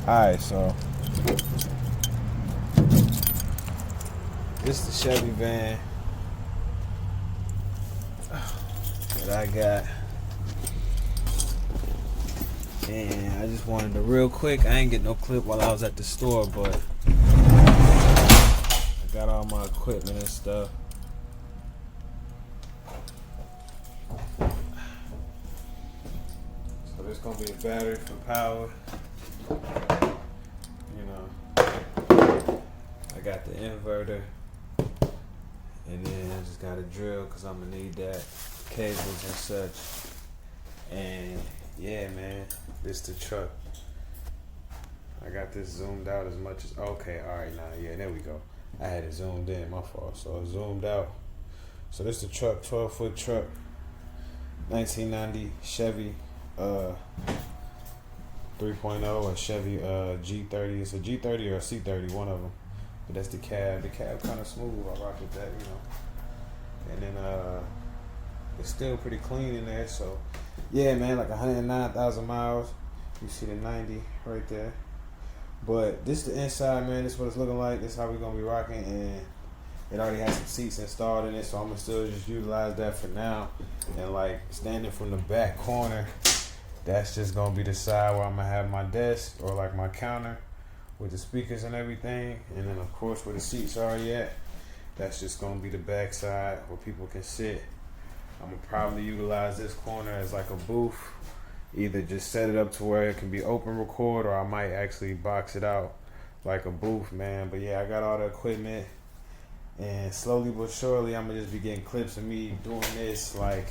Alright, so this is the Chevy van that I got. And I just wanted to real quick, I ain't get no clip while I was at the store, but I got all my equipment and stuff. So there's gonna be a battery for power. You know, I got the inverter, and then I just got a drill because I'm gonna need that, cables and such. And yeah, man, this the truck. I got this zoomed out as much as okay. All right, now yeah, there we go. I had it zoomed in, my fault. So it zoomed out. So this the truck, 12-foot truck, 1990 Chevy 3.0 or Chevy G30. It's a G30 or a C30, one of them. But that's the cab. The cab kind of smooth. I rock with that, you know. And then it's still pretty clean in there. So yeah, man, like 109,000 miles. You see the 90 right there. But this the inside, man. This is what it's looking like. This is how we're gonna be rocking, and it already has some seats installed in it, so I'm gonna still just utilize that for now. And like standing from the back corner, that's just gonna be the side where I'm gonna have my desk or like my counter with the speakers and everything. And then of course where the seats are at, that's just gonna be the back side where people can sit. I'm gonna probably utilize this corner as like a booth. Either just set it up to where it can be open record, or I might actually box it out like a booth, man. But yeah, I got all the equipment, and slowly but surely I'm gonna just be getting clips of me doing this, like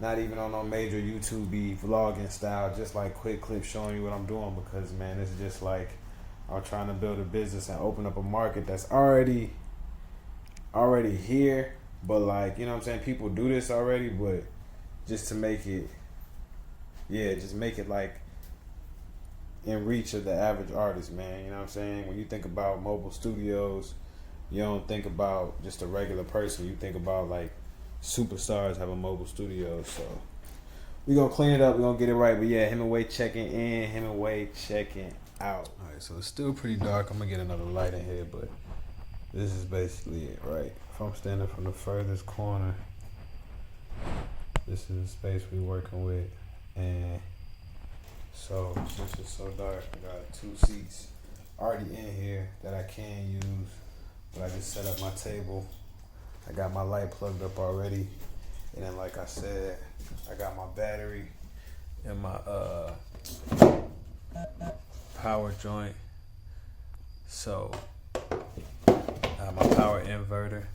not even on no major YouTube vlogging style, just like quick clips showing you what I'm doing, because man, it's just like I'm trying to build a business and open up a market that's already here. But like, you know what I'm saying, people do this already, but just to make it, yeah, just make it like in reach of the average artist, man. You know what I'm saying? When you think about mobile studios, you don't think about just a regular person. You think about like superstars have a mobile studio. So we're gonna clean it up, we're gonna get it right. But yeah, Hemingway checking in, Hemingway checking out. Alright, so it's still pretty dark. I'm gonna get another light in here, but this is basically it, right? If I'm standing from the furthest corner, this is the space we're working with. And so since it's so dark, I got 2 seats already in here that I can use, but I just set up my table. I got my light plugged up already, and then like I said, I got my battery and my power joint. So I have my power inverter,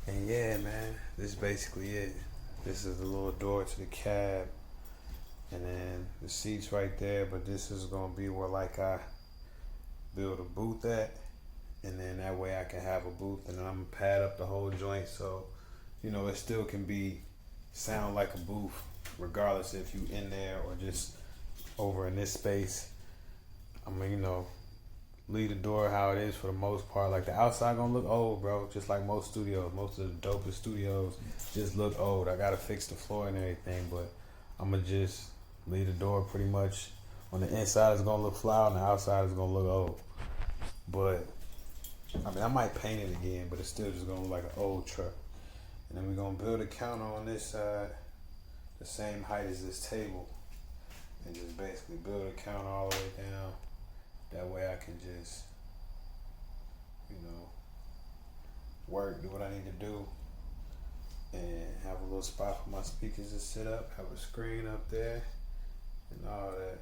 and yeah, man, this is basically it. This is the little door to the cab. And then the seats right there, but this is gonna be where like I build a booth at, and then that way I can have a booth, and then I'm gonna pad up the whole joint so you know it still can be sound like a booth, regardless if you in there or just over in this space. I mean, you know, leave the door how it is for the most part. Like the outside gonna look old, bro, just like most studios. Most of the dopest studios just look old. I gotta fix the floor and everything, but I'm gonna just leave the door pretty much on the inside. Is gonna look fly, on the outside is gonna look old. But I mean, I might paint it again, but it's still just gonna look like an old truck. And then we're gonna build a counter on this side, the same height as this table, and just basically build a counter all the way down. That way I can just, you know, work, do what I need to do, and have a little spot for my speakers to sit up, have a screen up there, and all that.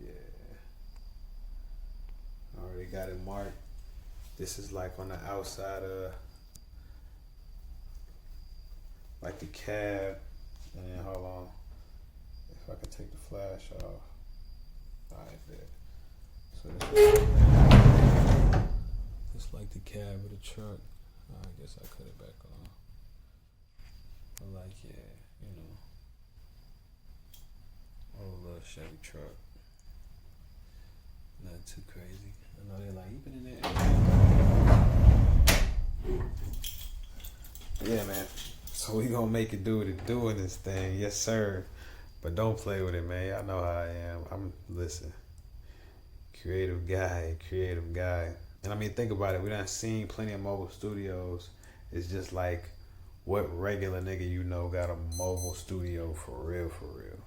Yeah. I already got it marked. This is like on the outside of like the cab. And then hold on. If I can take the flash off. Alright, there. So this like the cab of the truck. I guess I cut it back on. But like, yeah, you know, old little Chevy truck. Not too crazy. I know they're like, you been in there. Yeah, man. So So we gonna make it do what it do in this thing. Yes, sir. But don't play with it, man. Y'all know how I am. Listen, creative guy. And I mean, think about it. We done seen plenty of mobile studios. It's just like, what regular nigga you know got a mobile studio for real, for real?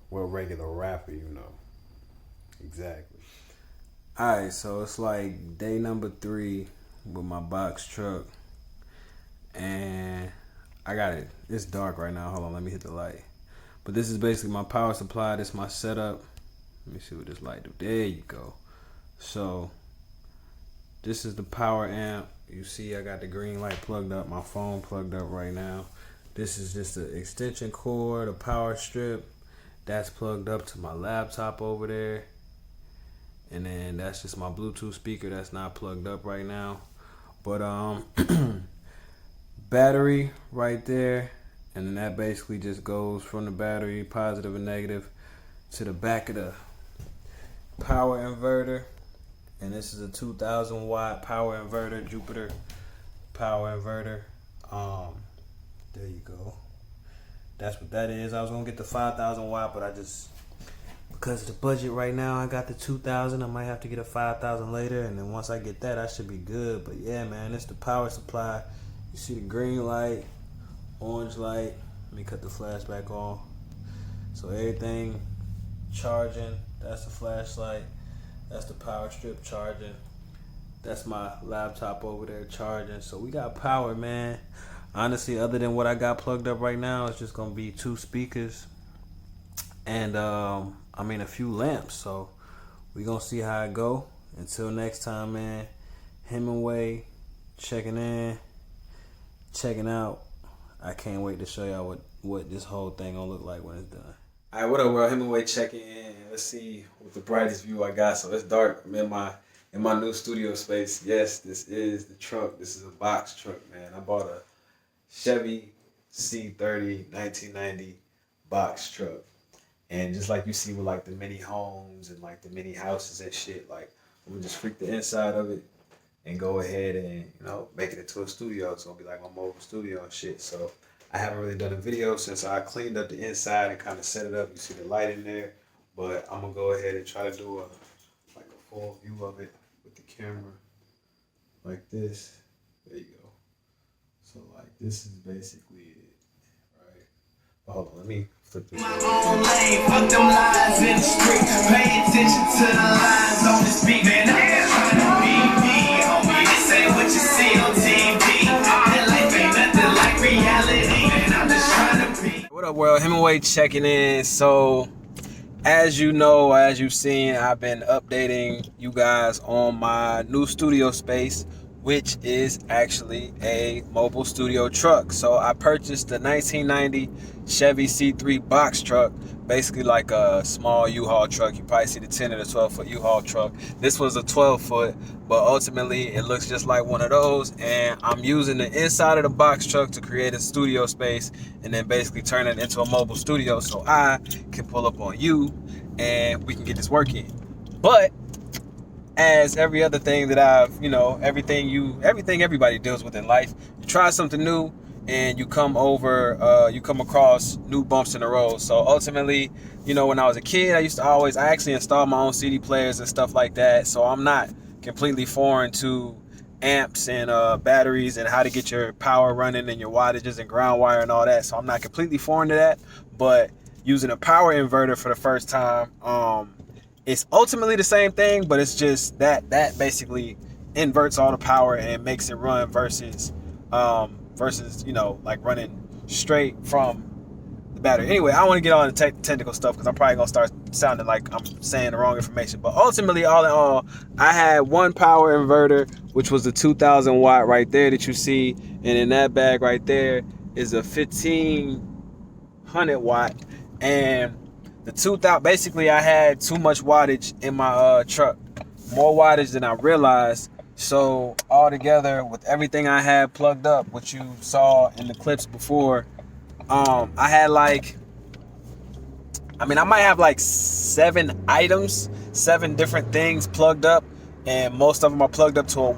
What regular rapper you know? Exactly. Alright, so it's like day number 3 with my box truck. And I got it. It's dark right now. Hold on, let me hit the light. But this is basically my power supply. This is my setup. Let me see what this light do. There you go. So this is the power amp. You see I got the green light plugged up. My phone plugged up right now. This is just the extension cord, a power strip. That's plugged up to my laptop over there. And then that's just my Bluetooth speaker that's not plugged up right now. But battery right there. And then that basically just goes from the battery, positive and negative, to the back of the power inverter. And this is a 2,000 watt power inverter, Jupiter power inverter. There you go. That's what that is. I was gonna get the 5,000 watt, but because of the budget right now, I got the 2,000. I might have to get a 5,000 later, and then once I get that, I should be good. But yeah, man, it's the power supply. You see the green light, orange light. Let me cut the flash back on. So everything charging. That's the flashlight. That's the power strip charging. That's my laptop over there charging. So we got power, man. Honestly, other than what I got plugged up right now, it's just gonna be 2 speakers and a few lamps. So we gonna see how it go. Until next time, man. Hemingway checking in, checking out. I can't wait to show y'all what this whole thing gonna look like when it's done. All right, what up, world? Hemingway checking in. Let's see what the brightest view I got. So it's dark. I'm in my new studio space. Yes, this is the truck. This is a box truck, man. I bought a Chevy C30 1990 box truck. And just like you see with like the mini homes and like the mini houses and shit, like I'm gonna just freak the inside of it and go ahead and, make it into a studio. It's gonna be like my mobile studio and shit. So I haven't really done a video since I cleaned up the inside and kind of set it up. You see the light in there, but I'm gonna go ahead and try to do a full view of it with the camera like this. There you go. So like this is basically it, right? But hold on, let me flip this. My own lane, fuck them lines in the street. Pay attention to the lines on the speak. Man, I'm trying to be me, homie. This ain't what you see on TV. That life ain't nothing like reality. Man, I'm just trying to be. What up, world? Hemingway checking in. So, as you know, as you've seen, I've been updating you guys on my new studio space, which is actually a mobile studio truck. So I purchased the 1990 Chevy C3 box truck, basically like a small U-Haul truck. You probably see the 10 or the 12-foot U-Haul truck. This was a 12-foot, but ultimately it looks just like one of those. And I'm using the inside of the box truck to create a studio space and then basically turn it into a mobile studio so I can pull up on you and we can get this working. But as every other thing that I've, everything everybody deals with in life, you try something new and you come across new bumps in the road. So ultimately, when I was a kid, I actually installed my own CD players and stuff like that. So I'm not completely foreign to amps and batteries and how to get your power running and your wattages and ground wire and all that. So I'm not completely foreign to that, but using a power inverter for the first time, it's ultimately the same thing, but it's just that basically inverts all the power and makes it run versus like running straight from the battery. Anyway, I don't want to get on the technical stuff because I'm probably gonna start sounding like I'm saying the wrong information. But ultimately, all in all, I had one power inverter, which was the 2,000 watt right there that you see, and in that bag right there is a 1,500 watt. And the 2,000, basically I had too much wattage in my truck, more wattage than I realized. So all together with everything I had plugged up, what you saw in the clips before, I had I might have like 7 different things plugged up, and most of them are plugged up to a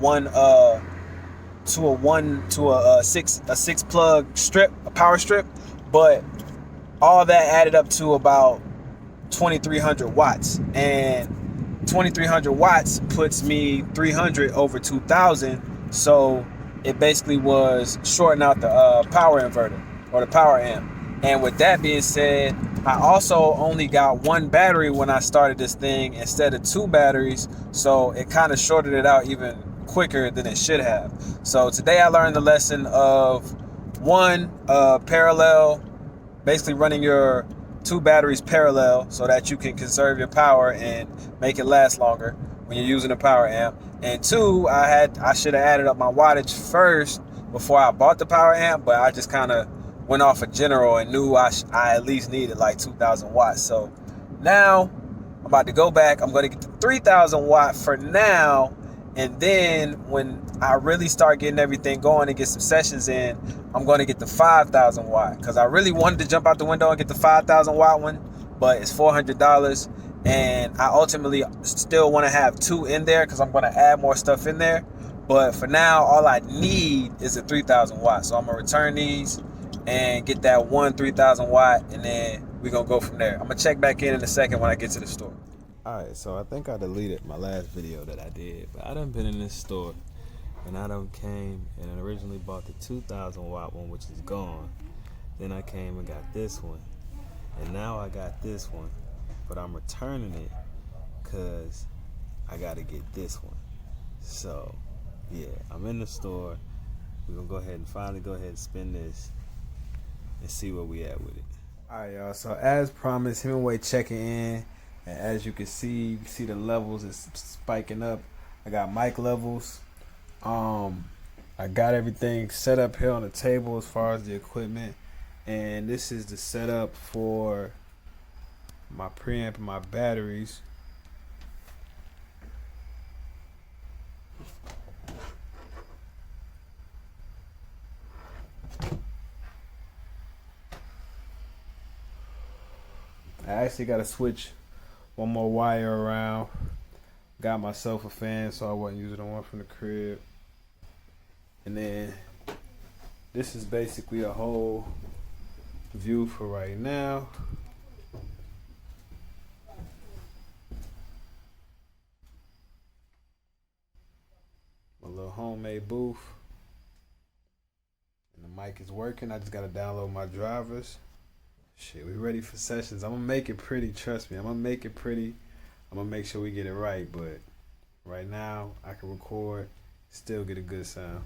to a six plug strip, a power strip, but all that added up to about 2300 watts, and 2300 watts puts me 300 over 2000. So it basically was shorting out the power inverter or the power amp. And with that being said, I also only got one battery when I started this thing instead of two batteries, so it kind of shorted it out even quicker than it should have. So today I learned the lesson of one, parallel, basically running your two batteries parallel so that you can conserve your power and make it last longer when you're using a power amp. And two, I should have added up my wattage first before I bought the power amp, but I just kind of went off a general and knew I at least needed like 2000 watts. So now I'm about to go back. I'm going to get the 3000 watt for now, and then when I really start getting everything going and get some sessions in, I'm going to get the 5000 watt, because I really wanted to jump out the window and get the 5000 watt one, but it's $400, and I ultimately still want to have two in there because I'm going to add more stuff in there. But for now, all I need is a 3000 watt. So I'm going to return these and get that one 3000 watt, and then we're going to go from there. I'm going to check back in a second when I get to the store. Alright, so I think I deleted my last video that I did, but I done been in this store and I done came and originally bought the 2000 watt one, which is gone. Then I came and got this one, and now I got this one, but I'm returning it because I got to get this one. So yeah, I'm in the store. We're gonna go ahead and finally go ahead and spin this and see where we at with it. Alright, y'all, so as promised, Hemingway checking in, and as you can see the levels is spiking up. I got mic levels. I got everything set up here on the table as far as the equipment, and this is the setup for my preamp and my batteries. I actually got to switch one more wire around. Got myself a fan, so I wasn't using the one from the crib. And then this is basically a whole view for right now. My little homemade booth. And the mic is working. I just got to download my drivers. Shit, we ready for sessions. I'm gonna make it pretty, trust me. I'm gonna make it pretty. I'm gonna make sure we get it right, but right now I can record, still get a good sound.